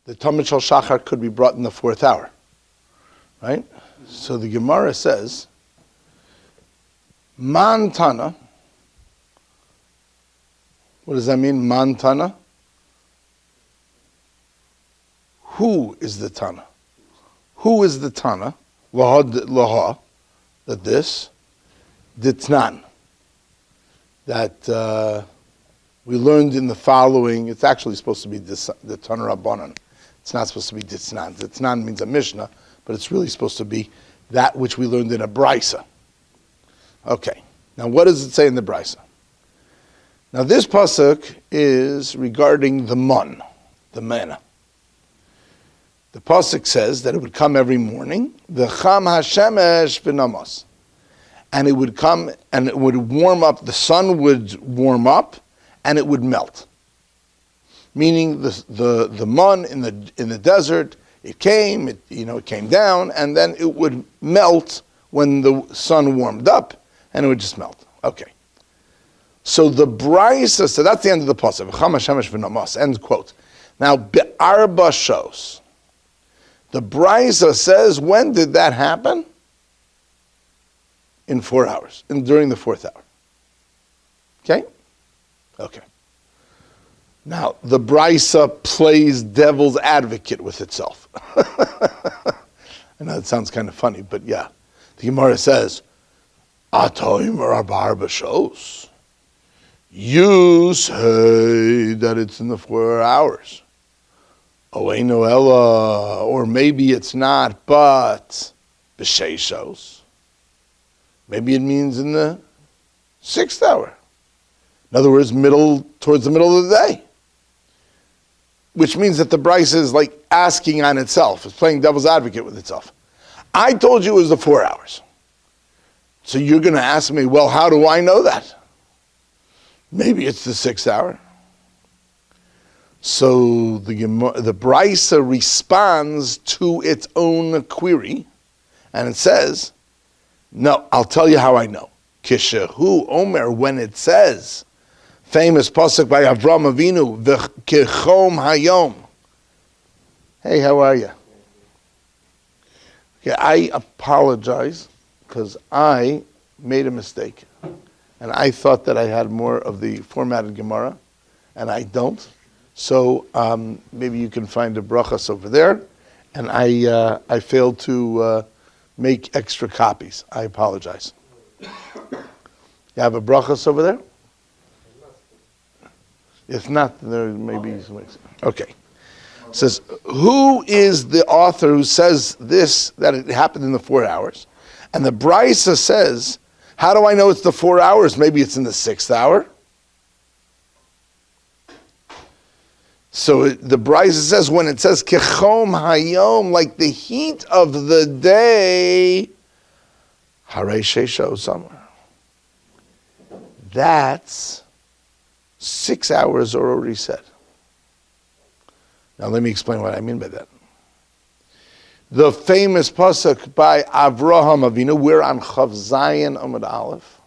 the Talmud Shal Shachar could be brought in the 4th hour, right? So the Gemara says, Man Tana. What does that mean, Man Tana? Who is the Tana? Who is the Tana? Laha, that this, Ditnan, that we learned in the following, it's actually supposed to be the Tana Rabbanan. It's not supposed to be Ditnan. Ditnan means a Mishnah, but it's really supposed to be that which we learned in a Brisa. Okay, now what does it say in the Brisa? Now this pasuk is regarding the mun, the manna. The pasuk says that it would come every morning, v'cham hashemesh v'namos, and it would come and it would warm up. The sun would warm up, and it would melt. Meaning the mun in the desert, it came down, and then it would melt when the sun warmed up, and it would just melt. Okay. So the brisa, so that's the end of the pasuk. V'cham hashemesh v'namos. End quote. Now be'arba shos. The brisa says, when did that happen? In 4 hours, during the 4th hour. Okay? Okay. Now, the brisa plays devil's advocate with itself. I know it sounds kind of funny, but yeah. The Gemara says, Atoim arba shos. You say that it's in the 4 hours. Oeinu ella, or maybe it's not, but b'sheishos. Maybe it means in the 6th hour. In other words, towards the middle of the day. Which means that the brisa is like asking on itself. It's playing devil's advocate with itself. I told you it was the 4 hours. So you're going to ask me, well, how do I know that? Maybe it's the 6th hour. So the brisa responds to its own query, and it says, no, I'll tell you how I know. Kishehu Omer, when it says, famous pasuk by Avram Avinu, v'kechom hayom. Hey, how are you? Okay, I apologize because I made a mistake, and I thought that I had more of the formatted Gemara, and I don't. So maybe you can find a brachos over there, and I failed to make extra copies. I apologize. You have a brachos over there? If not, there may be some. Okay. It says, who is the author who says this, that it happened in the 4 hours? And the brisa says, how do I know it's the 4 hours? Maybe it's in the 6th hour. So the brisa says, when it says kechom hayom, like the heat of the day, harei sheisho somewhere. That's 6 hours are already said. Now let me explain what I mean by that. The famous pasuk by Avraham Avinu, we're on Chav Zayin Amud Aleph.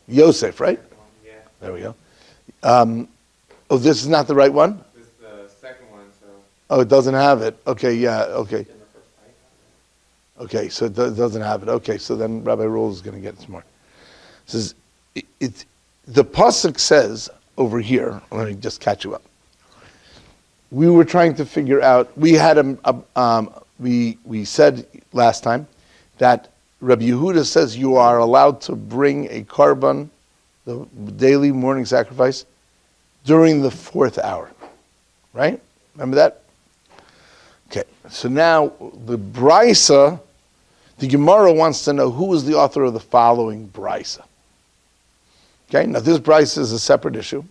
Yosef, right? Yeah. There we go. Oh, this is not the right one? This is the second one, so. Oh, it doesn't have it. Okay, yeah, okay. Okay, so it doesn't have it. Okay, so then Rabbi Roll is going to get some more. It says, the pasuk says over here, let me just catch you up. We were trying to figure out, we said last time that Rabbi Yehuda says you are allowed to bring a korban, the daily morning sacrifice, during the 4th hour, right? Remember that? Okay, so now the brisa, the Gemara wants to know who is the author of the following brisa. Okay, now this brisa is a separate issue.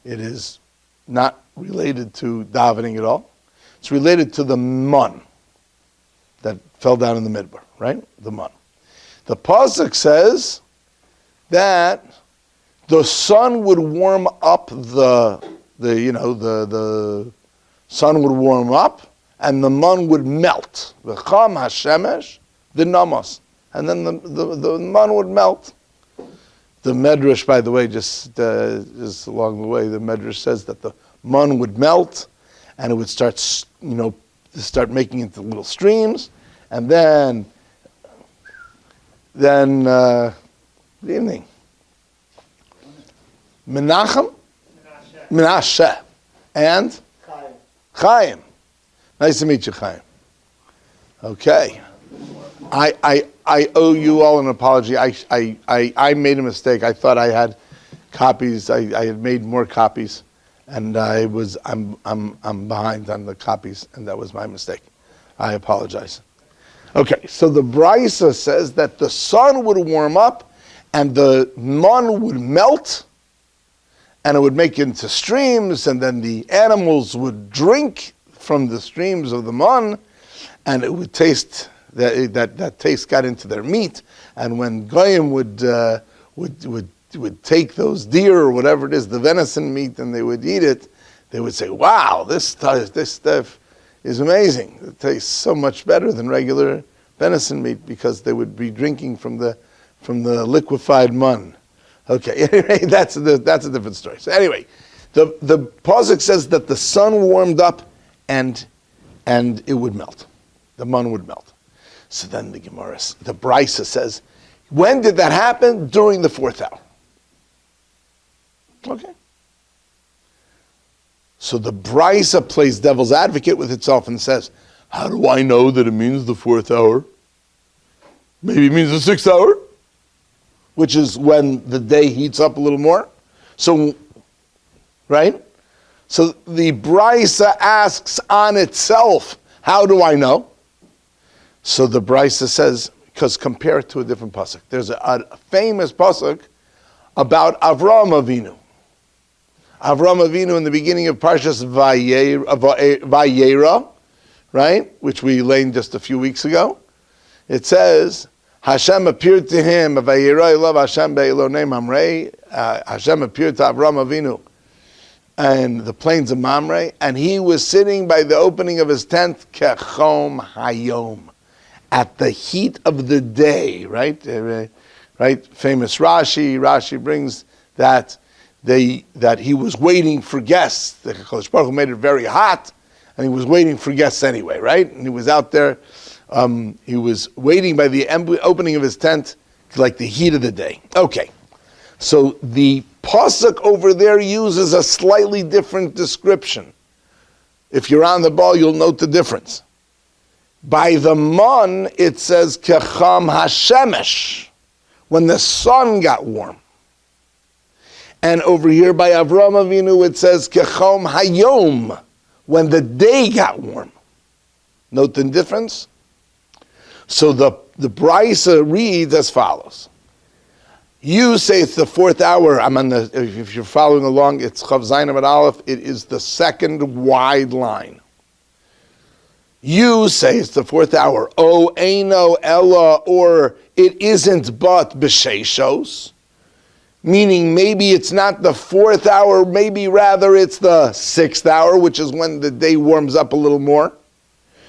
It is not related to davening at all. It's related to the mun that fell down in the midbar, right? The mun. The pasuk says that the sun would warm up the sun would warm up and the mun would melt. V'cham hashemesh v'namos, and then the mun would melt. The Medrash, by the way, just along the way, the Medrash says that the mun would melt, and it would start making into little streams, and then good evening. Menashe, and Chaim. Nice to meet you, Chaim. Okay. I owe you all an apology. I made a mistake. I thought I had copies. I had made more copies, and I'm behind on the copies, and that was my mistake. I apologize. Okay, so the Brisa says that the sun would warm up, and the man would melt, and it would make it into streams, and then the animals would drink from the streams of the man, and it would taste. That taste got into their meat, and when Goyim would take those deer or whatever it is, the venison meat, and they would eat it, they would say, "Wow, this stuff is amazing. It tastes so much better than regular venison meat," because they would be drinking from the liquefied mun. Okay, anyway, that's a different story. So anyway, the pasuk says that the sun warmed up and it would melt. The mun would melt. So then the Brisa says, when did that happen? During the 4th hour. Okay. So the Brisa plays devil's advocate with itself and says, how do I know that it means the 4th hour? Maybe it means the 6th hour, which is when the day heats up a little more. So, right? So the Brisa asks on itself, how do I know? So the Brisa says, because compare it to a different pasuk. There's a famous pasuk about Avraham Avinu. Avraham Avinu in the beginning of Parshas Vayera, right? Which we learned just a few weeks ago. It says, Hashem appeared to him, Vayera Elav Hashem Be'elonem Mamre. Hashem appeared to Avraham Avinu in the plains of Mamre, and he was sitting by the opening of his tent, Kechom Hayom, at the heat of the day, right? Right? Famous Rashi. Rashi brings that he was waiting for guests. The Kodesh Baruch Hu made it very hot, and he was waiting for guests anyway, right? And he was out there. He was waiting by the opening of his tent, like the heat of the day. Okay, so the pasuk over there uses a slightly different description. If you're on the ball, you'll note the difference. By the man, it says kecham hashemesh, when the sun got warm. And over here by Avraham Avinu, it says kechom hayom, when the day got warm. Note the difference. So the Brisa reads as follows. You say it's the 4th hour. If you're following along, it's Chav Zayin Amud Aleph. It is the second wide line. You say it's the 4th hour. O Eino Ella, or it isn't but B'Sheishos, meaning maybe it's not the 4th hour, maybe rather it's the 6th hour, which is when the day warms up a little more.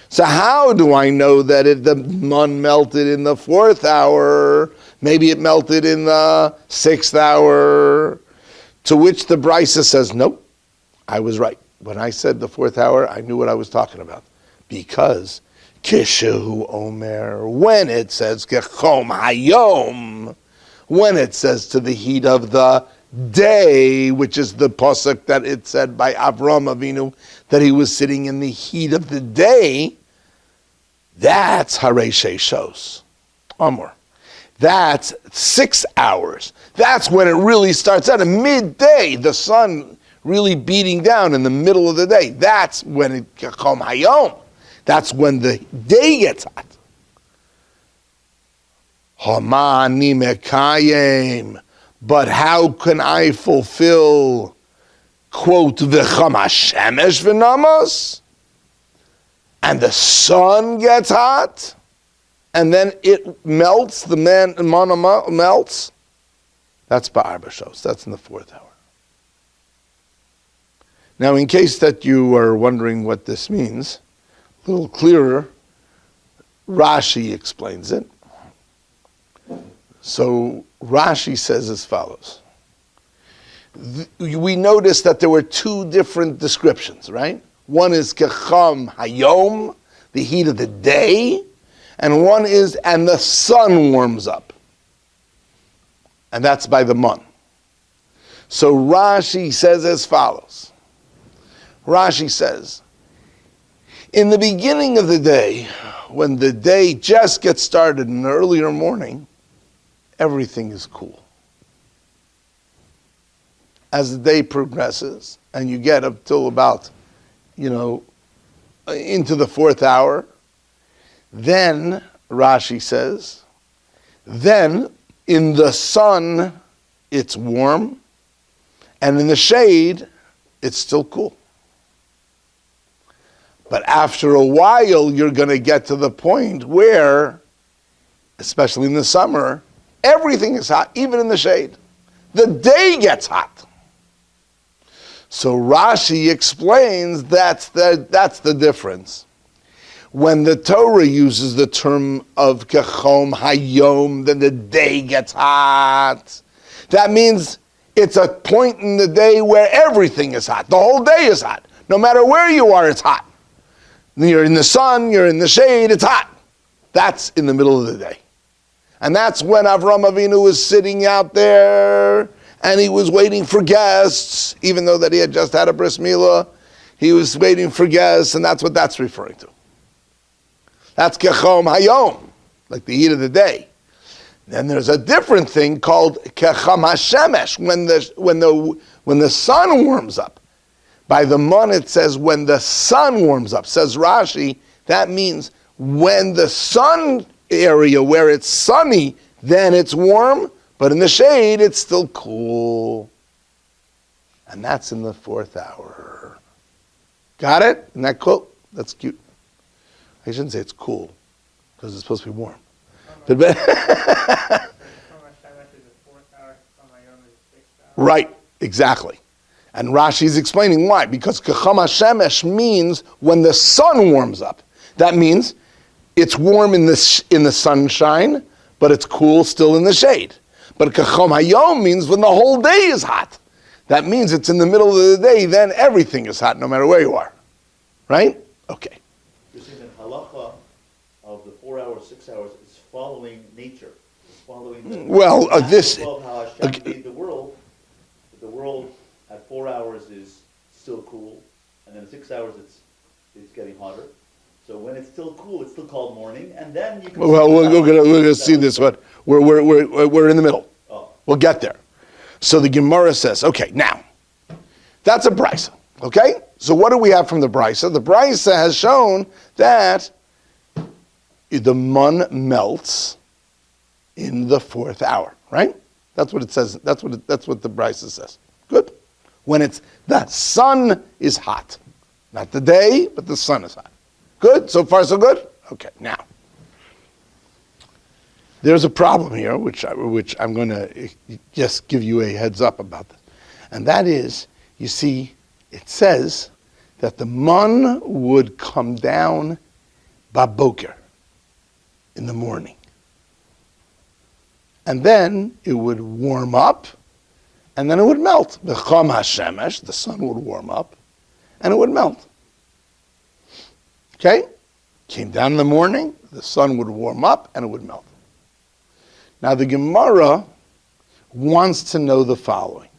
So how do I know that the mun melted in the 4th hour? Maybe it melted in the 6th hour. To which the Brisa says, nope, I was right. When I said the 4th hour, I knew what I was talking about. Because Kishehu Omer, when it says Kechom Hayom, when it says to the heat of the day, which is the pasuk that it said by Avraham Avinu that he was sitting in the heat of the day, that's Harei Sheishos Amor. That's 6 hours. That's when it really starts out at midday, the sun really beating down in the middle of the day. That's when it Kechom Hayom. That's when the day gets hot. Hamani mekayim. But how can I fulfill, quote, v'cham hashemesh v'namos? And the sun gets hot? And then it melts, the mana melts? That's ba'arba shos. That's in the 4th hour. Now, in case that you are wondering what this means, a little clearer, Rashi explains it. So Rashi says as follows. We noticed that there were 2 different descriptions, right? One is kecham hayom, the heat of the day, and one is, and the sun warms up. And that's by the mun. So Rashi says as follows. Rashi says, in the beginning of the day, when the day just gets started in the earlier morning, everything is cool. As the day progresses, and you get up till about, into the 4th hour, then, Rashi says, then in the sun, it's warm, and in the shade, it's still cool. But after a while, you're going to get to the point where, especially in the summer, everything is hot, even in the shade. The day gets hot. So Rashi explains that's the difference. When the Torah uses the term of kechom hayom, then the day gets hot. That means it's a point in the day where everything is hot. The whole day is hot. No matter where you are, it's hot. You're in the sun, you're in the shade, it's hot. That's in the middle of the day. And that's when Avram Avinu was sitting out there and he was waiting for guests, even though that he had just had a bris milah. He was waiting for guests, and that's what that's referring to. That's kechom hayom, like the heat of the day. Then there's a different thing called kecham hashemesh, when the sun warms up. By the mun it says when the sun warms up. Says Rashi, that means when the sun area where it's sunny, then it's warm, but in the shade it's still cool. And that's in the 4th hour. Got it? Isn't that cool? That's cute. I shouldn't say it's cool, because it's supposed to be warm. Right, exactly. And Rashi's explaining why. Because kecham hashemesh means when the sun warms up. That means it's warm in the sunshine, but it's cool still in the shade. But kecham hayom means when the whole day is hot. That means it's in the middle of the day, then everything is hot no matter where you are. Right? Okay. You're saying that halacha of the 4 hours, 6 hours is following nature. It's following this... How Hashem made the world. The world at 4 hours is still cool, and then at 6 hours it's getting hotter. So when it's still cool, it's still called morning, and then you can. Well, we're gonna see this one. We're in the middle. Oh. We'll get there. So the Gemara says, okay, now that's a brisa. Okay, so what do we have from the brisa? The brisa has shown that the mun melts in the 4th hour. Right? That's what it says. That's what the brisa says. Good. When the sun is hot. Not the day, but the sun is hot. Good? So far so good? Okay, now. There's a problem here, which I'm going to just give you a heads up about this. And that is, you see, it says that the mun would come down baboker, in the morning. And then it would warm up, and then it would melt. B'cham hashemesh, the sun would warm up, and it would melt. Okay? Came down in the morning, the sun would warm up, and it would melt. Now the Gemara wants to know the following.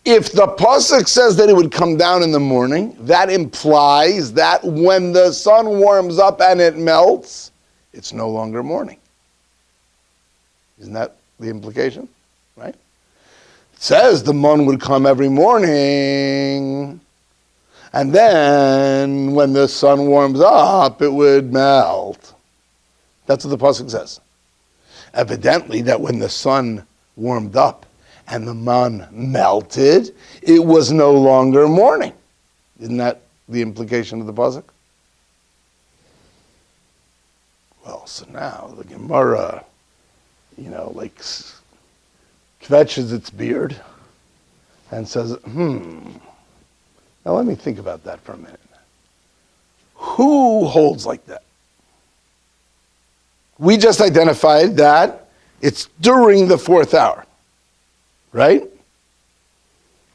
If the pasuk says that it would come down in the morning, that implies that when the sun warms up and it melts, it's no longer morning. Isn't that the implication? Right? It says the mun would come every morning, and then when the sun warms up, it would melt. That's what the pasuk says. Evidently, that when the sun warmed up and the mun melted, it was no longer morning. Isn't that the implication of the pasuk? Well, so now the Gemara, kvetches its beard and says, Now let me think about that for a minute. Who holds like that? We just identified that it's during the 4th hour, right?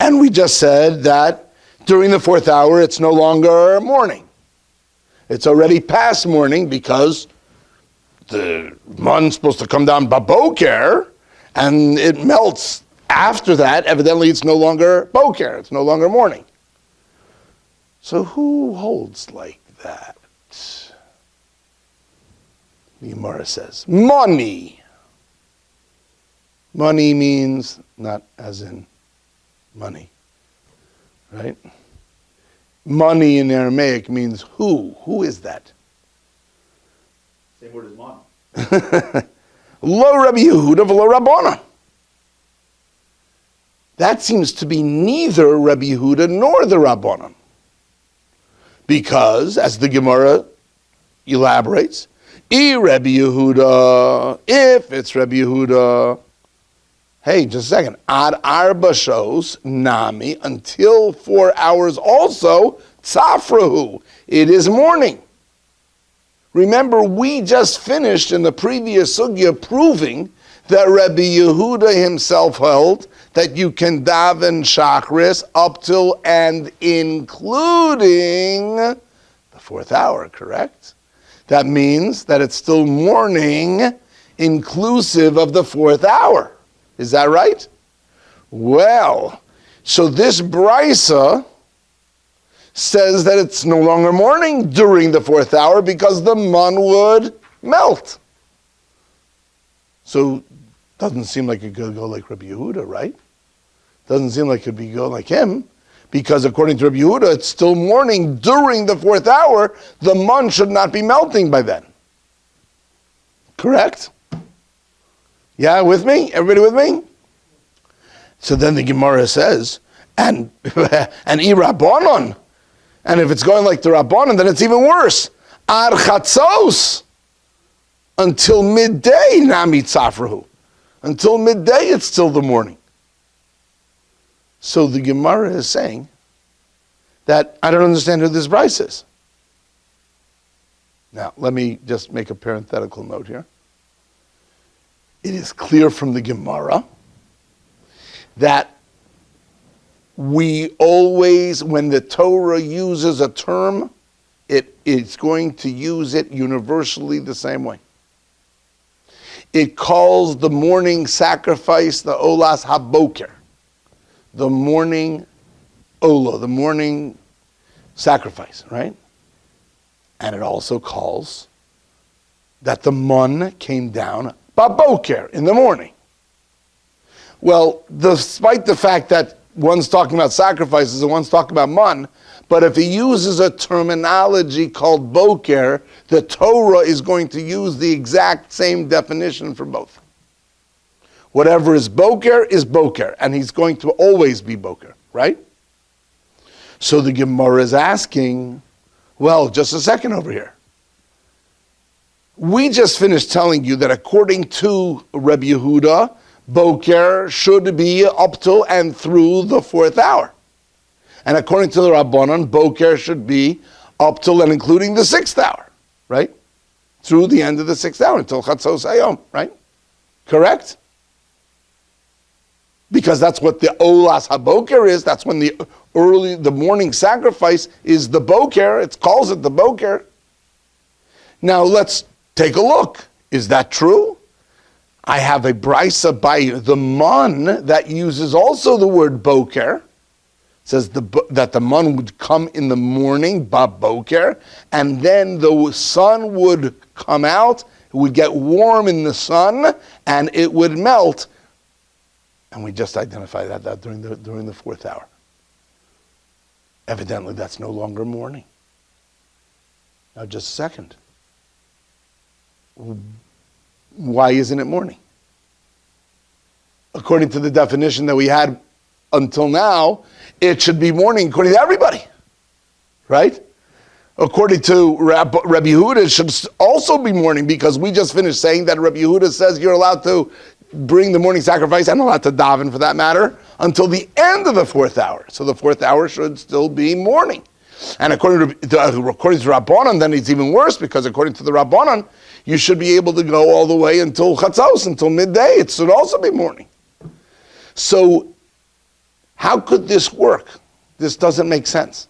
And we just said that During the fourth hour, it's no longer morning. It's already past morning because the mon's supposed to come down baboker, and it melts after that. Evidently, it's no longer boker. It's no longer morning. So who holds like that? The Gemara says, money. Money means not as in money, right? Money in Aramaic means who. Who is that? Same word as mon. Lo Rabbi Yehuda v'lo Rabbana. That seems to be neither Rabbi Yehuda nor the Rabbanan. Because, as the Gemara elaborates, Rabbi Yehuda, if it's Rabbi Yehuda, hey, just a second, ad arba shows, nami, until 4 hours also, tzafrahu, it is morning. Remember, we just finished in the previous sugya proving that Rabbi Yehuda himself held that you can daven shachris up till and including the fourth hour, correct? That means that it's still morning inclusive of the fourth hour. Is that right? Well, so this brisa says that it's no longer morning during the fourth hour because the mun would melt. So doesn't seem like it could go like Rabbi Yehuda, right? Doesn't seem like it could go like him, because according to Rabbi Yehuda, it's still morning during the fourth hour. The mun should not be melting by then. Correct? Yeah, with me? Everybody with me? So then the Gemara says, and Rabbanon, and if it's going like the Rabbanon, then it's even worse. Ar chatzos, until midday, nami tzafrahu. Until midday, it's still the morning. So the Gemara is saying that I don't understand who this Bryce is. Now, let me just make a parenthetical note here. It is clear from the Gemara that we always, when the Torah uses a term, it's going to use it universally the same way. It calls the morning sacrifice the olas haboker, the morning ola, the morning sacrifice, right? And it also calls that the mun came down baboker, in the morning. Well, despite the fact that one's talking about sacrifices and one's talking about mun, but if he uses a terminology called boker, the Torah is going to use the exact same definition for both. Whatever is boker, and he's going to always be boker, right? So the Gemara is asking, well, just a second over here. We just finished telling you that according to Rabbi Yehuda, boker should be up till and through the fourth hour. And according to the Rabbanan, boker should be up till and including the sixth hour, right? Through the end of the sixth hour, until chatzos hayom, right? Correct? Because that's what the olas haboker is. That's when the morning sacrifice is the boker. It calls it the boker. Now let's take a look. Is that true? I have a brisa by the mun that uses also the word boker. It says that the mun would come in the morning, baboker, and then the sun would come out. It would get warm in the sun, and it would melt. And we just identified that during the fourth hour. Evidently, that's no longer morning. Now, just a second. Why isn't it morning? According to the definition that we had until now, it should be morning according to everybody, right? According to Rabbi Yehuda, it should also be morning, because we just finished saying that Rabbi Yehuda says you're allowed to bring the morning sacrifice, and allowed to daven for that matter, until the end of the fourth hour. So the fourth hour should still be morning. And according to Rabbanan, then it's even worse, because according to the Rabbanan, you should be able to go all the way until chatzos, until midday. It should also be morning. So how could this work? This doesn't make sense.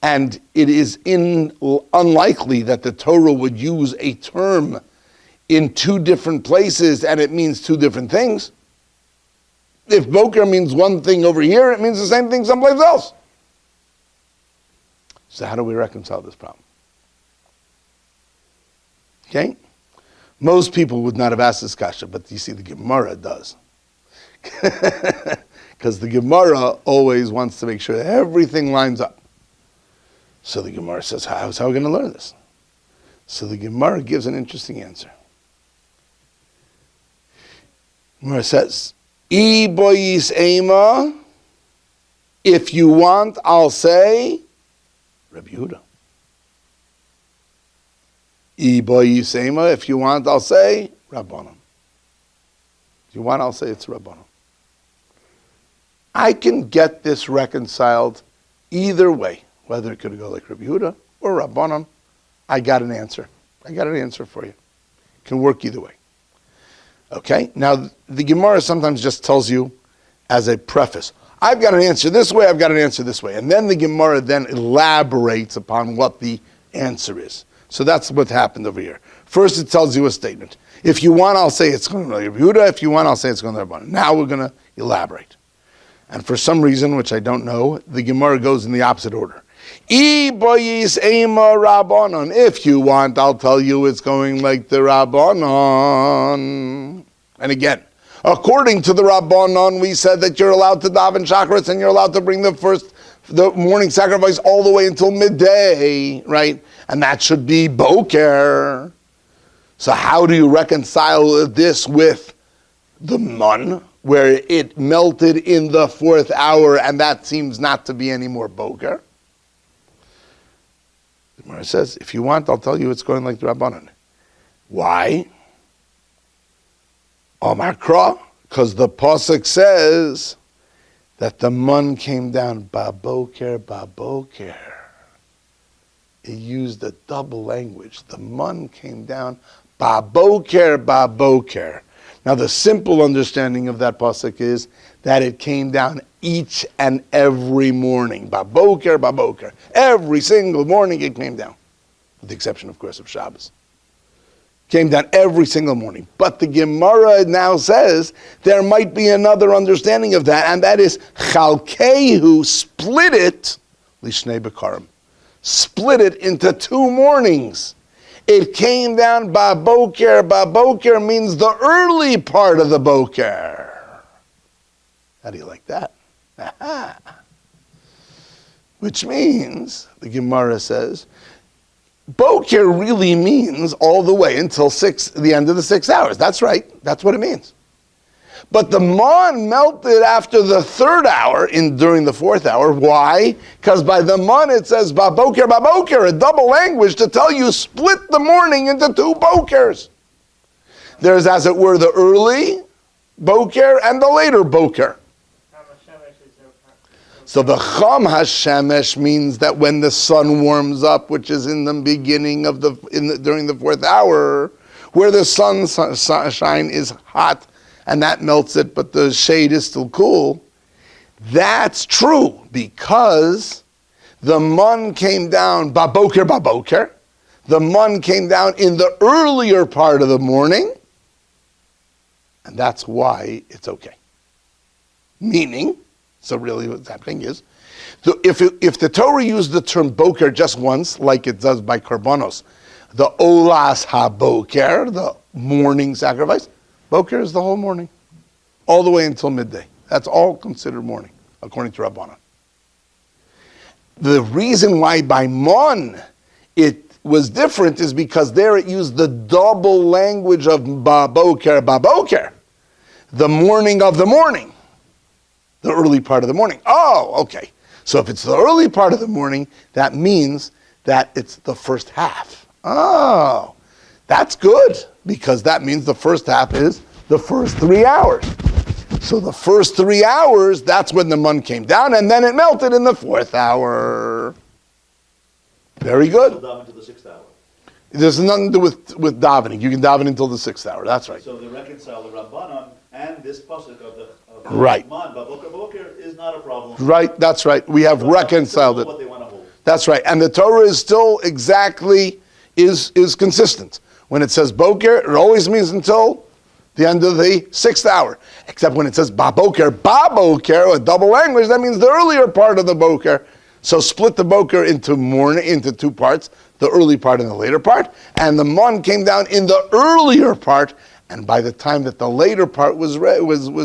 And it is unlikely that the Torah would use a term in two different places and it means two different things. If boker means one thing over here, it means the same thing someplace else. So how do we reconcile this problem? Okay? Most people would not have asked this kasha, but you see the Gemara does. Because the Gemara always wants to make sure that everything lines up. So the Gemara says, how are we going to learn this? So the Gemara gives an interesting answer. Gemara says, I boyis ema, if you want, I'll say, Rabbi Yehuda. I boyis ema, if you want, I'll say, Rabbanon. If you want, I'll say it's Rabbanon. I can get this reconciled either way, whether it could go like Rabbi Yehuda or Rabbanon. I got an answer. I got an answer for you. It can work either way. Okay? Now, the Gemara sometimes just tells you as a preface, I've got an answer this way, I've got an answer this way. And then the Gemara then elaborates upon what the answer is. So that's what happened over here. First, it tells you a statement. If you want, I'll say it's going to Rabbi Yehuda. If you want, I'll say it's going to Rabbanon. Now we're going to elaborate. And for some reason, which I don't know, the Gemara goes in the opposite order. I boyis ema Rabbanon. If you want, I'll tell you it's going like the Rabbanon. And again, according to the Rabbanon, we said that you're allowed to daven shacharis and you're allowed to bring the morning sacrifice all the way until midday, right? And that should be boker. So how do you reconcile this with the mun, where it melted in the 4th hour and that seems not to be any more boker? The Gemara says, if you want, I'll tell you it's going like the Rabbanon. Why? Omakra, because the pasuk says that the mun came down baboker, baboker. It used a double language. The mun came down baboker, baboker. Now the simple understanding of that pasuk is that it came down each and every morning. Baboker, baboker. Every single morning it came down. With the exception, of course, of Shabbos. Came down every single morning. But the Gemara now says there might be another understanding of that, and that is Chalkehu split it, Lishnei Bekarim, split it into 2 mornings. It came down Baboker. Baboker means the early part of the Boker. How do you like that? Aha. Which means, the Gemara says, Boker really means all the way until the end of the 6 hours. That's right. That's what it means. But the mun melted after the 3rd hour during the 4th hour. Why? Because by the mun it says Baboker, Baboker, a double language to tell you split the morning into 2 bokers. There's, as it were, the early boker and the later boker. So the Cham HaShemesh means that when the sun warms up, which is in the beginning of during the 4th hour, where the sunshine is hot and that melts it, but the shade is still cool. That's true because the mun came down baboker, baboker. The mun came down in the earlier part of the morning, and that's why it's okay. Meaning, so really what's happening is, so if the Torah used the term boker just once, like it does by Karbanos, the olas ha-boker, the morning sacrifice, boker is the whole morning, all the way until midday. That's all considered morning, according to Rabbanan. The reason why by mon it was different is because there it used the double language of baboker, baboker, the morning of the morning. The early part of the morning. Oh, okay. So if it's the early part of the morning, that means that it's the first half. Oh, that's good, because that means the first half is the first 3 hours. So the first 3 hours, that's when the mun came down, and then it melted in the 4th hour. Very good. Daven until the 6th hour. There's nothing to do with davening. You can daven until the 6th hour. That's right. So the reconcile the Rabbanan and this pasuk of the Right. man, Baboker is not a problem. Right, that's right. We have reconciled it. What they want to hold. That's right. And the Torah is still exactly, is consistent. When it says boker, it always means until the end of the 6th hour. Except when it says baboker, a double language, that means the earlier part of the boker. So split the boker into morning, into 2 parts, the early part and the later part. And the mon came down in the earlier part. And by the time that the later part was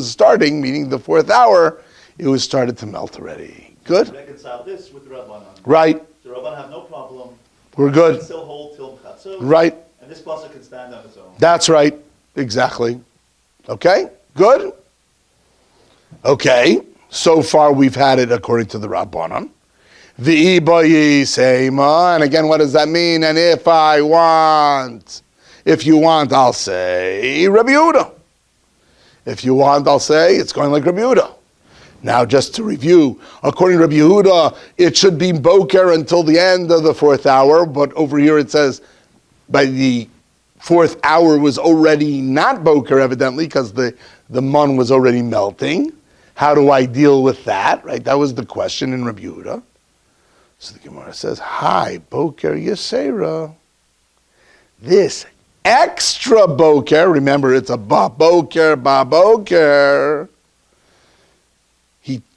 starting, meaning the 4th hour, it was started to melt already. Good? Reconcile this with the Rabbanan. Right. The Rabbanan have no problem. We're good. They can still hold till Chatzot. Right. And this pasuk can stand on its own. That's right. Exactly. Okay? Good? Okay. So far we've had it according to the Rabbanan. V'ibayi seima. And again, what does that mean? And if you want, I'll say Rabbi Yehuda. If you want, I'll say it's going like Rabbi Yehuda. Now, just to review, according to Rabbi Yehuda, it should be boker until the end of the 4th hour, but over here it says by the 4th hour was already not boker, evidently, because the mun was already melting. How do I deal with that? Right? That was the question in Rabbi Yehuda. So the Gemara says, "Hi, boker yesera." This extra boker, remember it's a baboker.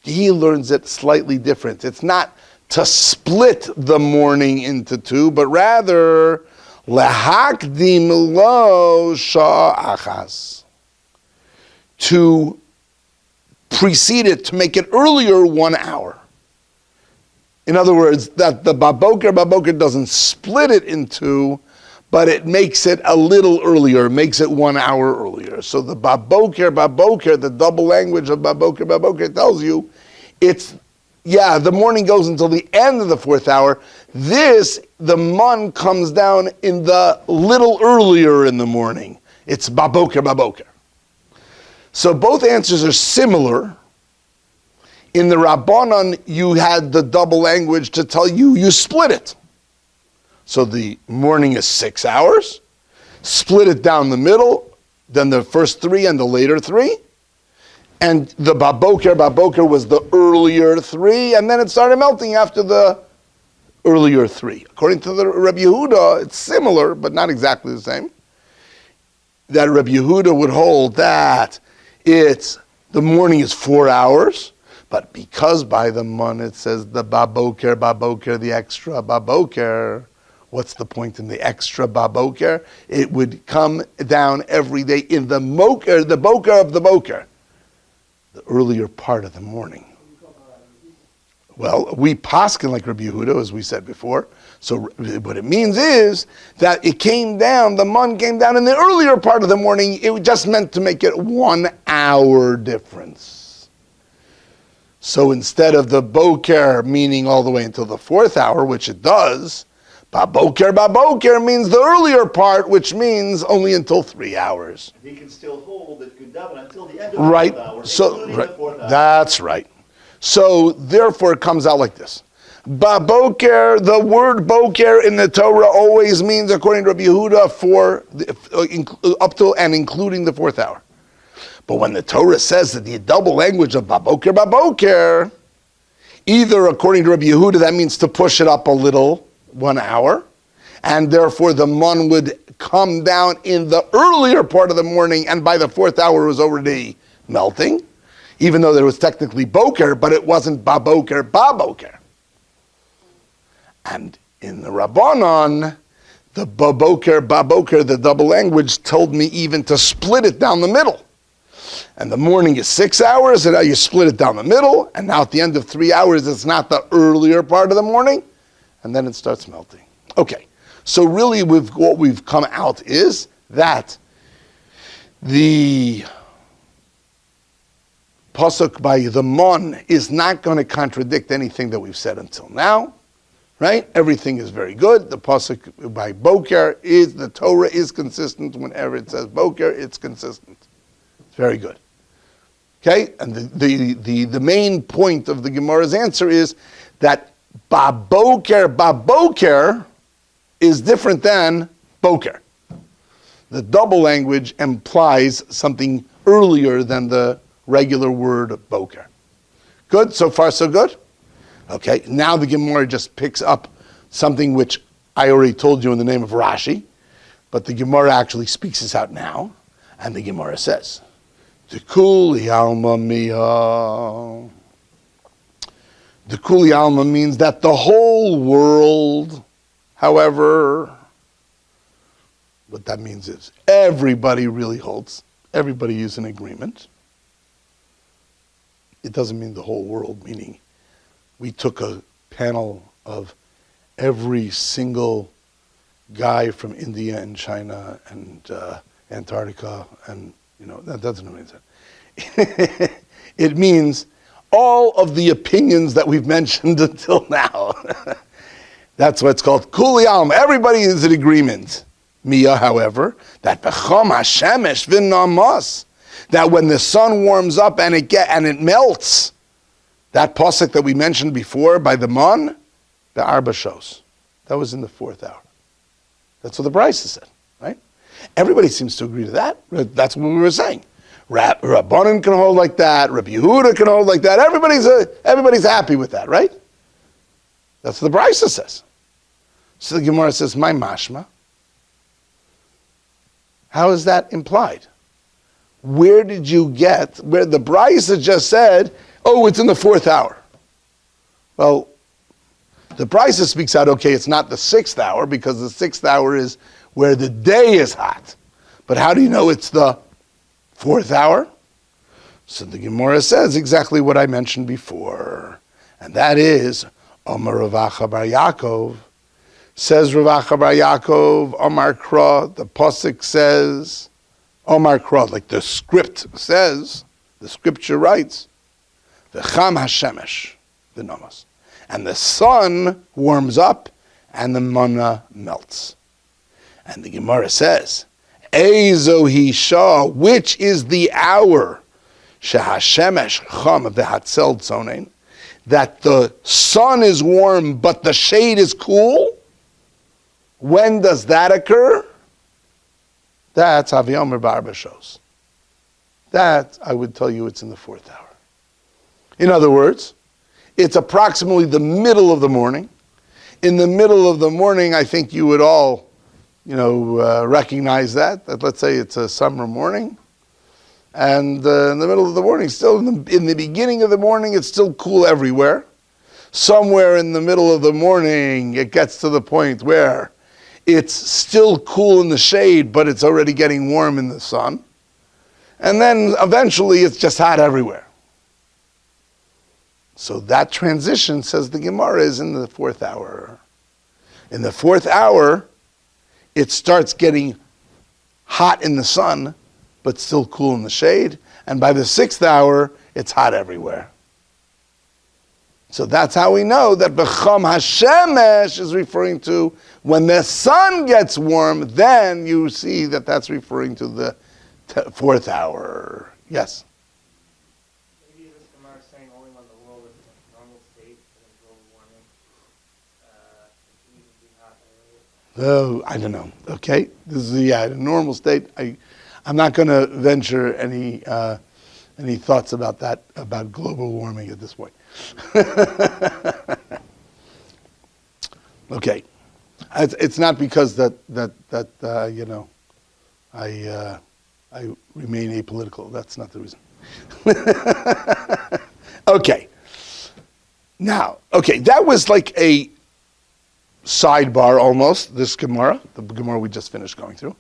He learns it slightly different. It's not to split the morning into 2, but rather lehakdim lo sha'achas, to precede it, to make it earlier 1 hour. In other words, that the baboker doesn't split it in 2, but it makes it a little earlier, makes it 1 hour earlier. So the baboker, the double language of baboker tells you, the morning goes until the end of the 4th hour. The mun comes down in the little earlier in the morning. It's baboker. So both answers are similar. In the Rabbanan, you had the double language to tell you split it. So the morning is 6 hours, split it down the middle, then the first 3 and the later 3. And the baboker was the earlier 3, and then it started melting after the earlier 3. According to the Rabbi Yehuda, it's similar, but not exactly the same. That Rabbi Yehuda would hold that the morning is 4 hours, but because by the mun it says the baboker, the extra baboker, what's the point in the extra baboker? It would come down every day in the boker of the boker, the earlier part of the morning. Well, we paskin like Rabbi Yehuda, as we said before. So what it means is that it came down, the mun came down in the earlier part of the morning. It just meant to make it 1 hour difference. So instead of the boker meaning all the way until the 4th hour, which it does, baboker means the earlier part, which means only until 3 hours. He can still hold it until the end of the 4th hour, including the 4th hour. That's right. So therefore it comes out like this. Baboker, the word boker in the Torah always means, according to Rabbi Yehuda, up to and including the 4th hour. But when the Torah says that the double language of baboker, either according to Rabbi Yehuda, that means to push it up a little, 1 hour, and therefore the mun would come down in the earlier part of the morning, and by the 4th hour it was already melting, even though there was technically boker, but it wasn't baboker. And in the Rabbanan, the baboker, the double language, told me even to split it down the middle. And the morning is 6 hours, and now you split it down the middle, and now at the end of 3 hours, it's not the earlier part of the morning, and then it starts melting. Okay, so really what we've come out is that the pasuk by the mun is not going to contradict anything that we've said until now, right? Everything is very good. The pasuk by boker the Torah is consistent. Whenever it says boker, it's consistent. It's very good. Okay, and the main point of the Gemara's answer is that baboker is different than boker. The double language implies something earlier than the regular word boker. Good? So far, so good? Okay, now the Gemara just picks up something which I already told you in the name of Rashi, but the Gemara actually speaks this out now, and the Gemara says, Dekuli alma miha. Dekuli alma means that the whole world, however, what that means is everybody really holds, everybody is in agreement. It doesn't mean the whole world, meaning we took a panel of every single guy from India and China and Antarctica, and that doesn't mean that. It means all of the opinions that we've mentioned until now. That's what's called kuli alma. Everybody is in agreement. Mia, however, that bechom hashemesh v'namas, that when the sun warms up and it melts, that pasuk that we mentioned before by the mon, the arba shows. That was in the 4th hour. That's what the Brisa said, right? Everybody seems to agree to that. That's what we were saying. Rabbanan can hold like that. Rabbi Yehuda can hold like that. Everybody's happy with that, right? That's what the Brisa says. So the Gemara says, my mashma. How is that implied? Where did you get, where the Brisa just said, oh, it's in the 4th hour. Well, the Brisa speaks out, okay, it's not the 6th hour, because the 6th hour is where the day is hot. But how do you know it's the 4th hour? So the Gemara says exactly what I mentioned before. And that is, Omar Rav Acha bar Yaakov, says Rav Acha bar Yaakov, Omar Kra, the Pasuk says, Omar Kra, like the script says, the scripture writes, V'cham hashemesh, the namas. And the sun warms up and the manna melts. And the Gemara says, Ezo hisha, which is the hour, shehashemesh cham v'hatzel tzonein, that the sun is warm but the shade is cool. When does that occur? That's Aviyomer Barba shows. That, I would tell you, it's in the 4th hour. In other words, it's approximately the middle of the morning. In the middle of the morning, I think you would all, recognize that let's say it's a summer morning, and in the middle of the morning, still in the beginning of the morning, it's still cool everywhere. Somewhere in the middle of the morning, it gets to the point where it's still cool in the shade, but it's already getting warm in the sun. And then eventually it's just hot everywhere. So that transition, says the Gemara, is in the 4th hour. In the 4th hour, it starts getting hot in the sun, but still cool in the shade. And by the 6th hour, it's hot everywhere. So that's how we know that B'cham Hashemesh is referring to when the sun gets warm, then you see that that's referring to the 4th hour. Yes? Maybe this Gemara is saying only when the world is in a normal state and it's global warming. It can even be hot. Oh, I don't know. Okay, this is a normal state. I'm not going to venture any thoughts about that, about global warming at this point. Okay, it's not because I remain apolitical. That's not the reason. Okay. Now, that was like a sidebar almost, this Gemara, the Gemara we just finished going through,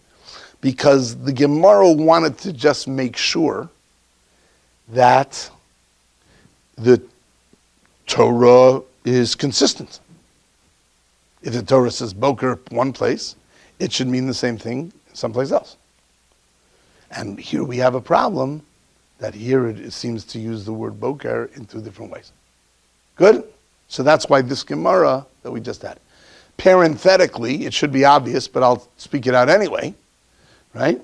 because the Gemara wanted to just make sure that the Torah is consistent. If the Torah says Boker one place, it should mean the same thing someplace else. And here we have a problem that here it seems to use the word Boker in 2 different ways. Good? So that's why this Gemara that we just had. Parenthetically, it should be obvious, but I'll speak it out anyway, right?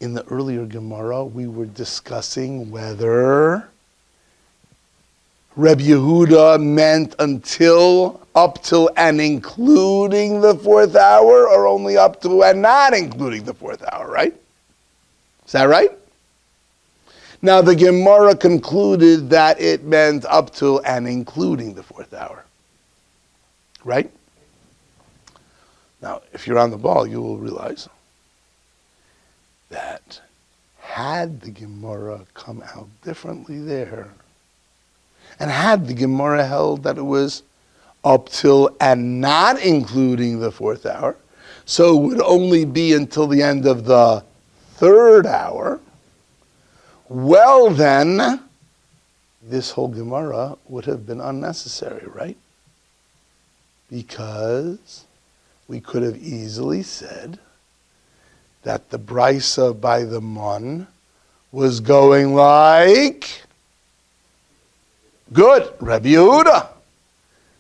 In the earlier Gemara, we were discussing whether Rabbi Yehuda meant up till and including the 4th hour, or only up to and not including the 4th hour, right? Is that right? Now the Gemara concluded that it meant up till and including the 4th hour, right? Now, if you're on the ball, you will realize that had the Gemara come out differently there, and had the Gemara held that it was up till and not including the 4th hour, so it would only be until the end of the 3rd hour, well then, this whole Gemara would have been unnecessary, right? Because we could have easily said that the brisa by the mun was going like, good, Rabbi Yehuda,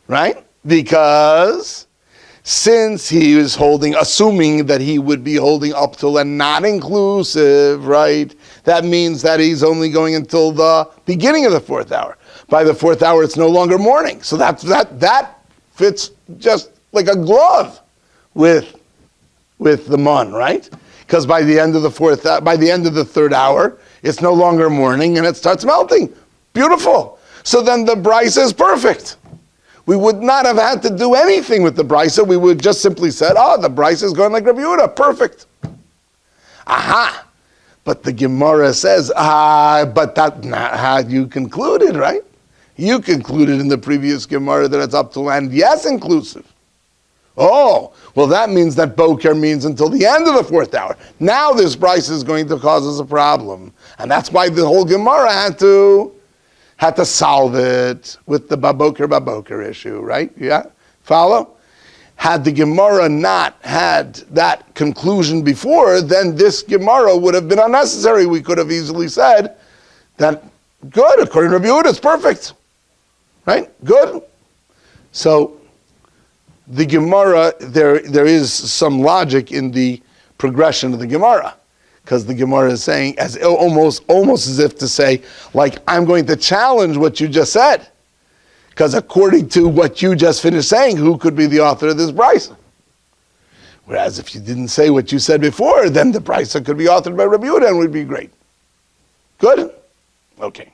right? Because since he was assuming that he would be holding up till and not inclusive, right? That means that he's only going until the beginning of the 4th hour. By the 4th hour, it's no longer morning. So that fits just like a glove with the mun, right? Because by the end of the 3rd hour, it's no longer morning and it starts melting. Beautiful. So then the brisa is perfect. We would not have had to do anything with the brisa. We would just simply said, the brisa is going like Rabbi Yehuda. Perfect. Aha. But the Gemara says, but that's not how you concluded, right? You concluded in the previous Gemara that it's up to and yes, inclusive. Oh, well that means that Boker means until the end of the 4th hour. Now this brisa is going to cause us a problem. And that's why the whole Gemara had to solve it with the Baboker issue, right? Yeah? Follow? Had the Gemara not had that conclusion before, then this Gemara would have been unnecessary. We could have easily said that, good, according to Rabbi Yehuda, it's perfect. Right? Good. So, the Gemara, there is some logic in the progression of the Gemara. Because the Gemara is saying, as almost as if to say, like, I'm going to challenge what you just said. Because according to what you just finished saying, who could be the author of this brisa? Whereas if you didn't say what you said before, then the brisa could be authored by Rabbi Yehuda and would be great. Good? Okay.